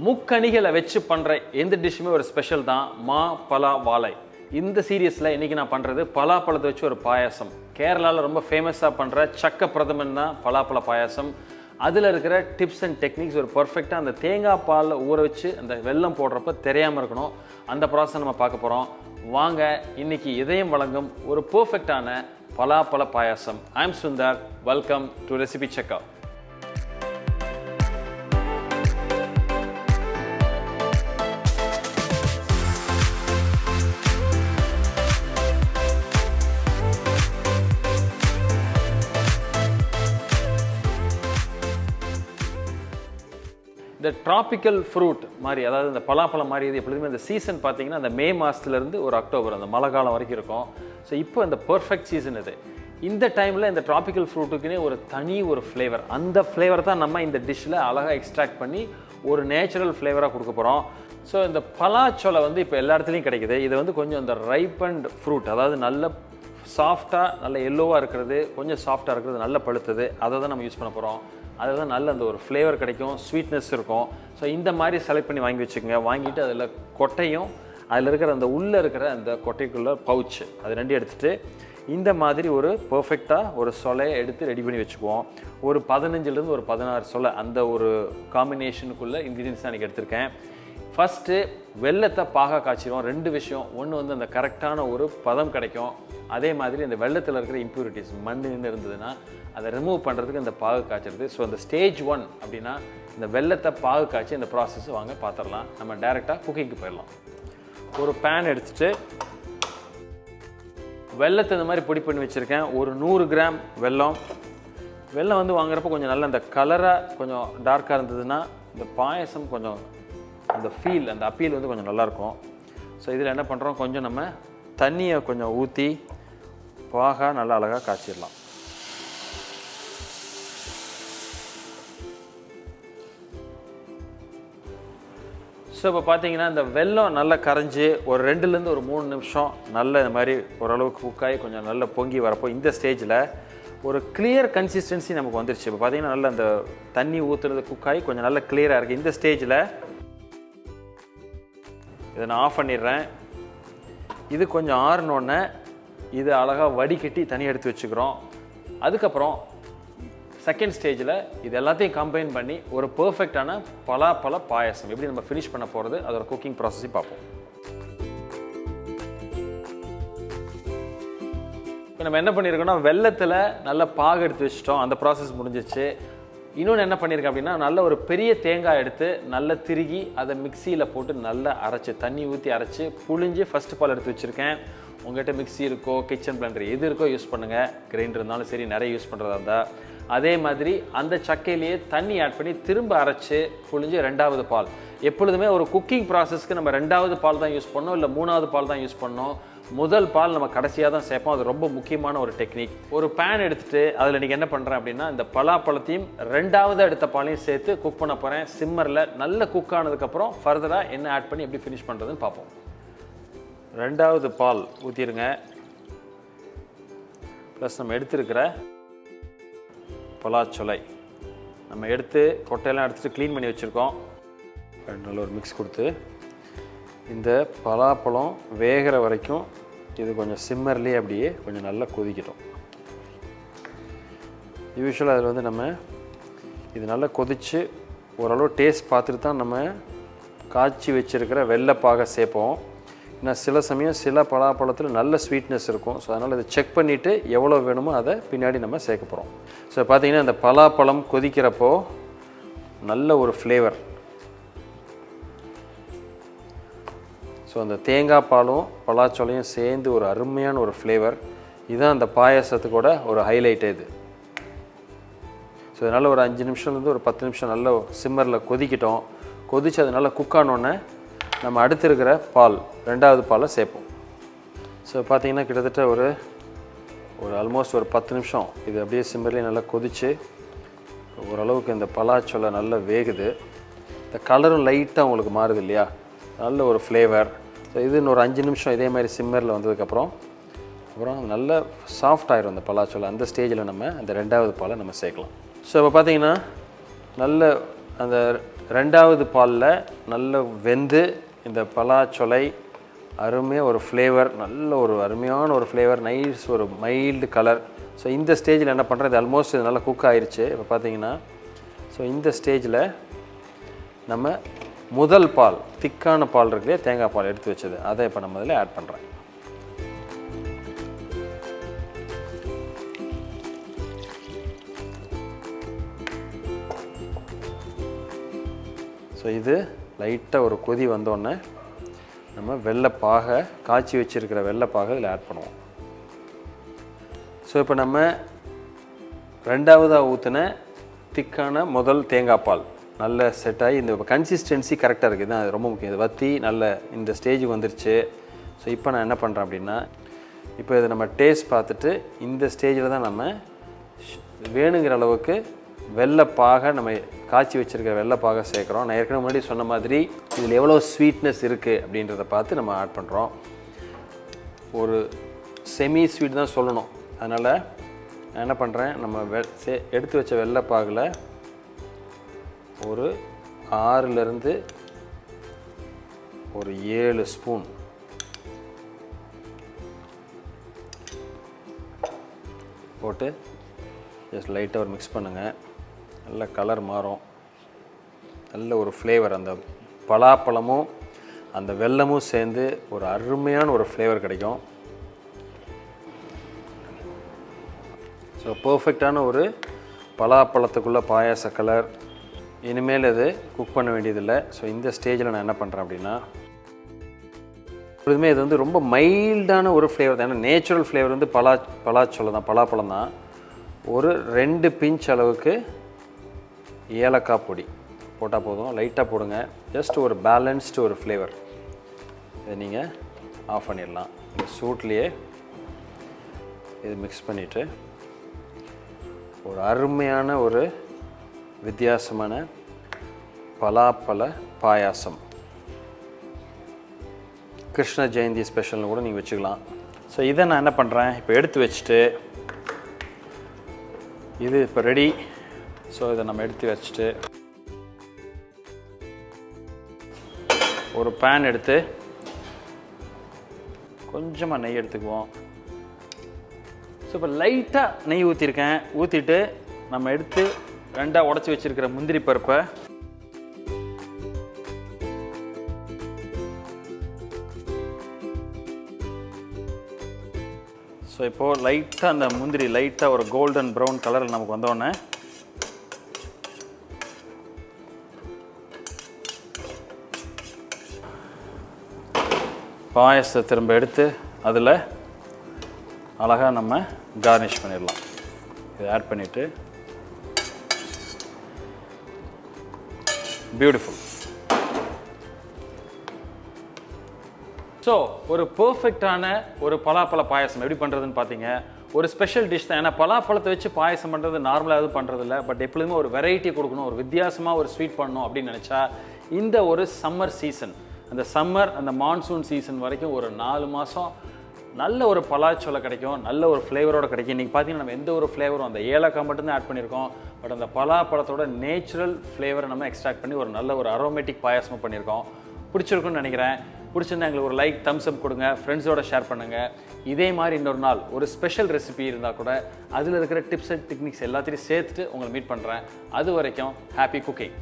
முக்கணிகளை வச்சு பண்ணுற எந்த டிஷ்ஷுமே ஒரு ஸ்பெஷல் தான். மா பலா வாழை. இந்த சீரியஸில் இன்றைக்கி நான் பண்ணுறது பலாப்பழத்தை வச்சு ஒரு பாயாசம். கேரளாவில் ரொம்ப ஃபேமஸாக பண்ணுற சக்க பிரதமன் தான் பலாப்பழ பாயாசம். அதில் இருக்கிற டிப்ஸ் அண்ட் டெக்னிக்ஸ் ஒரு பர்ஃபெக்டாக அந்த தேங்காய் பாலில் ஊற வச்சு அந்த வெல்லம் போடுறப்ப தெரியாமல் இருக்கணும். அந்த ப்ராசஸ் நம்ம பார்க்க போகிறோம். வாங்க, இன்னைக்கு இதயம் வழங்கும் ஒரு பர்ஃபெக்டான பலாப்பழ பாயாசம். I am Sundar. Welcome to recipe checkout. இந்த ட்ராபிக்கல் ஃப்ரூட் மாதிரி, அதாவது இந்த பலாப்பழம் மாதிரி, இது எப்பொழுதுமே இந்த சீசன் பார்த்தீங்கன்னா அந்த மே மாதத்துலேருந்து ஒரு அக்டோபர் அந்த மழை காலம் வரைக்கும் இருக்கும். ஸோ இப்போ இந்த பர்ஃபெக்ட் சீசன் இது. இந்த டைமில் இந்த ட்ராபிக்கல் ஃப்ரூட்டுக்குன்னே ஒரு தனி ஒரு ஃப்ளேவர், அந்த ஃப்ளேவர் தான் நம்ம இந்த டிஷ்ஷில் அழகாக எக்ஸ்ட்ராக்ட் பண்ணி ஒரு நேச்சுரல் ஃப்ளேவராக கொடுக்க போகிறோம். ஸோ இந்த பலாச்சொலை வந்து இப்போ எல்லா இடத்துலையும் கிடைக்குது. இது வந்து கொஞ்சம் இந்த ரைப்பண்ட் ஃப்ரூட், அதாவது நல்ல சாஃப்டாக, நல்ல எல்லோவாக இருக்கிறது, கொஞ்சம் சாஃப்டாக இருக்கிறது, நல்ல பழுத்தது, அதை தான் நம்ம யூஸ் பண்ண போகிறோம். அதுதான் நல்ல அந்த ஒரு ஃப்ளேவர் கிடைக்கும், ஸ்வீட்னஸ் இருக்கும். ஸோ இந்த மாதிரி செலக்ட் பண்ணி வாங்கி வச்சுக்கோங்க. வாங்கிட்டு அதில் கொட்டையும் அதில் இருக்கிற அந்த உள்ளே இருக்கிற அந்த கொட்டைக்குள்ளே பவுச்சு அது ரெண்டு எடுத்துகிட்டு இந்த மாதிரி ஒரு பர்ஃபெக்டாக ஒரு சொலையை எடுத்து ரெடி பண்ணி வச்சுக்குவோம். ஒரு 15லேருந்து ஒரு 16 சொலை, அந்த ஒரு காம்பினேஷனுக்குள்ளே இன்க்ரீடியன்ஸ் தான் எனக்கு எடுத்திருக்கேன். ஃபஸ்ட்டு வெல்லத்தை பாக காய்ச்சிடும். 2 விஷயம். ஒன்று வந்து அந்த கரெக்டான ஒரு பதம் கிடைக்கும். அதே மாதிரி இந்த வெள்ளத்தில் இருக்கிற இம்ப்யூரிட்டிஸ் மண் இருந்ததுன்னா அதை ரிமூவ் பண்ணுறதுக்கு இந்த பாகு காய்ச்சிருது. ஸோ அந்த ஸ்டேஜ் 1 அப்படின்னா இந்த வெள்ளத்தை பாகு காய்ச்சி இந்த ப்ராசஸ் வாங்க பார்த்துடலாம். நம்ம டைரெக்டாக குக்கிங்க்கு போயிடலாம். ஒரு பேன் எடுத்துகிட்டு வெள்ளத்தை இந்த மாதிரி பொடி பண்ணி வச்சுருக்கேன். ஒரு 100 கிராம் வெல்லம். வெல்லம் வந்து வாங்குறப்போ கொஞ்சம் நல்ல அந்த கலராக கொஞ்சம் டார்க்காக இருந்ததுன்னா இந்த பாயசம் கொஞ்சம் அந்த ஃபீல், அந்த அப்பீல் வந்து கொஞ்சம் நல்லாயிருக்கும். ஸோ இதில் என்ன பண்ணுறோம், கொஞ்சம் நம்ம தண்ணியை கொஞ்சம் ஊற்றி பாகா நல்லா அழகாக காய்ச்சிடலாம். ஸோ இப்போ பார்த்தீங்கன்னா இந்த வெல்லம் நல்லா கரைஞ்சி ஒரு 2லேருந்து ஒரு 3 நிமிஷம் நல்ல இந்த மாதிரி ஓரளவுக்கு குக்காகி கொஞ்சம் நல்லா பொங்கி வரப்போ இந்த ஸ்டேஜில் ஒரு கிளியர் கன்சிஸ்டன்சி நமக்கு வந்துருச்சு. இப்போ பார்த்தீங்கன்னா நல்லா அந்த தண்ணி ஊற்றுறது குக்காகி கொஞ்சம் நல்லா கிளியராக இருக்குது. இந்த ஸ்டேஜில் இதை நான் ஆஃப் பண்ணிடுறேன். இது கொஞ்சம் ஆறினோடனே இது அழகாக வடிகட்டி தனியாக எடுத்து வச்சுக்கிறோம். அதுக்கப்புறம் செகண்ட் ஸ்டேஜில் இது எல்லாத்தையும் கம்பைன் பண்ணி ஒரு பர்ஃபெக்டான பலாப்பழ பாயசம் எப்படி நம்ம ஃபினிஷ் பண்ண போகிறது, அதோட குக்கிங் ப்ராசஸையும் பார்ப்போம். இப்போ நம்ம என்ன பண்ணியிருக்கோம்னா வெல்லத்தில் நல்ல பாகு எடுத்து வச்சுட்டோம். அந்த ப்ராசஸ் முடிஞ்சிச்சு. இன்னொன்று என்ன பண்ணியிருக்கேன் அப்படின்னா நல்ல ஒரு பெரிய தேங்காய் எடுத்து நல்லா திருகி அதை மிக்சியில் போட்டு நல்லா அரைச்சி தண்ணி ஊற்றி அரைச்சி புழிஞ்சு ஃபஸ்ட்டு பால் எடுத்து வச்சுருக்கேன். உங்கள்கிட்ட மிக்சி இருக்கோ கிச்சன் பிளெண்டர் எது இருக்கோ யூஸ் பண்ணுங்கள். கிரைண்டர் இருந்தாலும் சரி, நிறைய யூஸ் பண்ணுறதா இருந்தால். அதே மாதிரி அந்த சக்கையிலேயே தண்ணி ஆட் பண்ணி திரும்ப அரைச்சி புழிஞ்சு 2வது பால். எப்பொழுதுமே ஒரு குக்கிங் ப்ராசஸ்க்கு நம்ம 2வது பால் தான் யூஸ் பண்ணோம், இல்லை 3வது பால் தான் யூஸ் பண்ணோம். முதல் பால் நம்ம கடைசியாக தான் சேர்ப்போம். அது ரொம்ப முக்கியமான ஒரு டெக்னிக். ஒரு பேன் எடுத்துகிட்டு அதில் நீங்கள் என்ன பண்ணுறேன் அப்படின்னா இந்த பலாப்பழத்தையும் 2வது எடுத்த பாலையும் சேர்த்து குக் பண்ண போகிறேன். சிம்மரில் நல்ல குக் ஆனதுக்கப்புறம் ஃபர்தராக என்ன ஆட் பண்ணி எப்படி ஃபினிஷ் பண்ணுறதுன்னு பார்ப்போம். 2வது பால் ஊற்றிடுங்க. ப்ளஸ் நம்ம எடுத்துருக்கிற பலாச்சொலை நம்ம எடுத்து கொட்டையெல்லாம் எடுத்துகிட்டு க்ளீன் பண்ணி வச்சுருக்கோம். நல்ல ஒரு மிக்ஸ் கொடுத்து இந்த பலாப்பழம் வேகிற வரைக்கும் இது கொஞ்சம் சிம்மர்லேயே அப்படியே கொஞ்சம் நல்லா கொதிக்கட்டும். யூஸ்வலாக அதில் வந்து நம்ம இது நல்லா கொதித்து ஓரளவு டேஸ்ட் பார்த்துட்டு தான் நம்ம காய்ச்சி வச்சுருக்கிற வெள்ளைப்பாக சேர்ப்போம். ஏன்னா சில சமயம் சில பலாப்பழத்தில் நல்ல ஸ்வீட்னஸ் இருக்கும். ஸோ அதனால் இதை செக் பண்ணிவிட்டு எவ்வளோ வேணுமோ அதை பின்னாடி நம்ம சேர்க்க போகிறோம். ஸோ பார்த்திங்கன்னா இந்த பலாப்பழம் கொதிக்கிறப்போ நல்ல ஒரு ஃப்ளேவர். ஸோ அந்த தேங்காய் பாலும் பலாச்சொலையும் சேர்ந்து ஒரு அருமையான ஒரு ஃப்ளேவர். இதுதான் அந்த பாயாசத்துக்கூட ஒரு ஹைலைட் இது. ஸோ அதனால் ஒரு 5 நிமிஷம்லேருந்து ஒரு 10 நிமிஷம் நல்ல சிம்மரில் கொதிக்கிட்டோம். கொதித்து அது நல்லா குக் ஆனோடனே நம்ம அடுத்து இருக்கிற பால் 2வது பாலை சேர்ப்போம். ஸோ பார்த்திங்கன்னா கிட்டத்தட்ட ஒரு ஆல்மோஸ்ட் ஒரு 10 நிமிஷம் இது அப்படியே சிம்மர்லேயே நல்லா கொதித்து ஓரளவுக்கு இந்த பலாச்சொலை நல்லா வேகுது. இந்த கலரும் லைட்டாக உங்களுக்கு மாறுது இல்லையா, நல்ல ஒரு ஃப்ளேவர். ஸோ இது இன்னொரு 5 நிமிஷம் இதே மாதிரி சிம்மரில் வந்ததுக்கப்புறம் நல்ல சாஃப்ட் ஆயிரும் அந்த பலாச்சொலை. அந்த ஸ்டேஜில் நம்ம அந்த 2வது பாலை நம்ம சேர்க்கலாம். ஸோ இப்போ பார்த்திங்கன்னா நல்ல அந்த ரெண்டாவது பாலில் நல்ல வெந்து இந்த பலாச்சொலை அருமையாக ஒரு ஃப்ளேவர், நல்ல ஒரு அருமையான ஒரு ஃப்ளேவர், நைஸ் ஒரு மைல்டு கலர். ஸோ இந்த ஸ்டேஜில் என்ன பண்ணுறது, இது ஆல்மோஸ்ட் இது நல்லா குக் ஆயிடுச்சு இப்போ பார்த்தீங்கன்னா. ஸோ இந்த ஸ்டேஜில் நம்ம முதல் பால், திக்கான பால் இருக்குல்லையே, தேங்காய் பால் எடுத்து வச்சது, அதை இப்போ நம்ம இதில் ஆட் பண்ணுறேன். ஸோ இது லைட்டாக ஒரு கொதி வந்தோடனே நம்ம வெள்ளைப்பாகை, காய்ச்சி வச்சுருக்கிற வெள்ளைப்பாகை இதில் ஆட் பண்ணுவோம். ஸோ இப்போ நம்ம ரெண்டாவதாக ஊற்றின திக்கான முதல் தேங்காய் பால் நல்ல செட் ஆகி இந்த கன்சிஸ்டன்சி கரெக்டாக இருக்குது, இதுதான் அது ரொம்ப முக்கியம். இது வற்றி நல்ல இந்த ஸ்டேஜுக்கு வந்துருச்சு. ஸோ இப்போ நான் என்ன பண்ணுறேன் அப்படின்னா, இப்போ இதை நம்ம டேஸ்ட் பார்த்துட்டு இந்த ஸ்டேஜில் தான் நம்ம வேணுங்கிற அளவுக்கு வெள்ளைப்பாகை, நம்ம காய்ச்சி வச்சுருக்க வெள்ளைப்பாகை சேர்க்குறோம். நான் ஏற்கனவே முன்னாடி சொன்ன மாதிரி இதில் எவ்வளோ ஸ்வீட்னஸ் இருக்குது அப்படின்றத பார்த்து நம்ம ஆட் பண்ணுறோம். ஒரு செமி ஸ்வீட் தான் சொல்லணும். அதனால் நான் என்ன பண்ணுறேன், நம்ம எடுத்து வச்ச வெள்ளைப்பாகில் ஒரு 6லேருந்து ஒரு 7 ஸ்பூன் போட்டு ஜஸ்ட் லைட்டாக ஒரு மிக்ஸ் பண்ணுங்கள். நல்ல கலர் மாறும், நல்ல ஒரு ஃப்ளேவர், அந்த பலாப்பழமும் அந்த வெல்லமும் சேர்ந்து ஒரு அருமையான ஒரு ஃப்ளேவர் கிடைக்கும். ஸோ பர்ஃபெக்டான ஒரு பலாப்பழத்துக்குள்ளே பாயாச கலர். இனிமேல் இது குக் பண்ண வேண்டியதில்லை. ஸோ இந்த ஸ்டேஜில் நான் என்ன பண்ணுறேன் அப்படின்னா, எப்பொழுதுமே இது வந்து ரொம்ப மைல்டான ஒரு ஃப்ளேவர் தான். ஏன்னா நேச்சுரல் ஃப்ளேவர் வந்து பலாச்சொலை தான், பலாப்பழம் தான். ஒரு 2 பிஞ்ச் அளவுக்கு ஏலக்காய் பொடி போட்டால் போதும், லைட்டாக போடுங்க. ஜஸ்ட் ஒரு பேலன்ஸ்டு ஒரு ஃப்ளேவர். இதை நீங்கள் ஆஃப் பண்ணிடலாம். இந்த சூட்லேயே இது மிக்ஸ் பண்ணிவிட்டு ஒரு அருமையான ஒரு வித்தியாசமான பலாப்பழ பாயாசம், கிருஷ்ண ஜெயந்தி ஸ்பெஷல்னு கூட நீங்கள் வச்சுக்கலாம். ஸோ இதை நான் என்ன பண்ணுறேன், இப்போ எடுத்து வச்சுட்டு, இது இப்போ ரெடி. ஸோ இதை நம்ம எடுத்து வச்சுட்டு ஒரு பேன் எடுத்து கொஞ்சமாக நெய் எடுத்துக்குவோம். ஸோ இப்போ லைட்டாக நெய் ஊற்றிருக்கேன். ஊற்றிட்டு நம்ம எடுத்து 2ஆக உடச்சி வச்சுருக்கிற முந்திரி பருப்பை ஸோ இப்போது லைட்டாக அந்த முந்திரி லைட்டாக ஒரு கோல்டன் ப்ரௌன் கலரில் நமக்கு வந்தோடனே பாயசத்தை திரும்ப எடுத்து அதில் அழகாக நம்ம கார்னிஷ் பண்ணிடலாம். இதை ஆட் பண்ணிவிட்டு பியூட்டிஃபுல். ஸோ ஒரு பர்ஃபெக்டான ஒரு பலாப்பழ பாயசம் எப்படி பண்ணுறதுன்னு பார்த்தீங்க. ஒரு ஸ்பெஷல் டிஷ் தான். ஏன்னா பலாப்பழத்தை வச்சு பாயசம் பண்ணுறது நார்மலாக எதுவும் பண்ணுறதில்ல. பட் எப்பொழுதுமே ஒரு வெரைட்டி கொடுக்கணும், ஒரு வித்தியாசமாக ஒரு ஸ்வீட் பண்ணணும் அப்படின்னு நினச்சா இந்த ஒரு சம்மர் சீசன், அந்த சம்மர் அந்த மான்சூன் சீசன் வரைக்கும் ஒரு 4 மாதம் நல்ல ஒரு பலாச்சொலை கிடைக்கும், நல்ல ஒரு ஃப்ளேவரோடு கிடைக்கும். இன்றைக்கி பார்த்தீங்கன்னா நம்ம எந்த ஒரு ஃப்ளேவரும், அந்த ஏலக்காய் மட்டும்தான் ஆட் பண்ணியிருக்கோம். பட் அந்த பலாப்பழத்தோட நேச்சுரல் ஃப்ளேவரை நம்ம எக்ஸ்ட்ராக்ட் பண்ணி ஒரு நல்ல ஒரு அரோமேட்டிக் பாயாசமாக பண்ணியிருக்கோம். பிடிச்சிருக்குன்னு நினைக்கிறேன். பிடிச்சிருந்தா எங்களுக்கு ஒரு லைக், தம்ஸ் அப் கொடுங்க, ஃப்ரெண்ட்ஸோட ஷேர் பண்ணுங்கள். இதே மாதிரி இன்னொரு நாள் ஒரு ஸ்பெஷல் ரெசிபி இருந்தால் கூட அதில் இருக்கிற டிப்ஸ் அண்ட் டெக்னிக்ஸ் எல்லாத்தையும் சேர்த்துட்டு உங்களை மீட் பண்ணுறேன். அது வரைக்கும் ஹாப்பி குக்கிங்.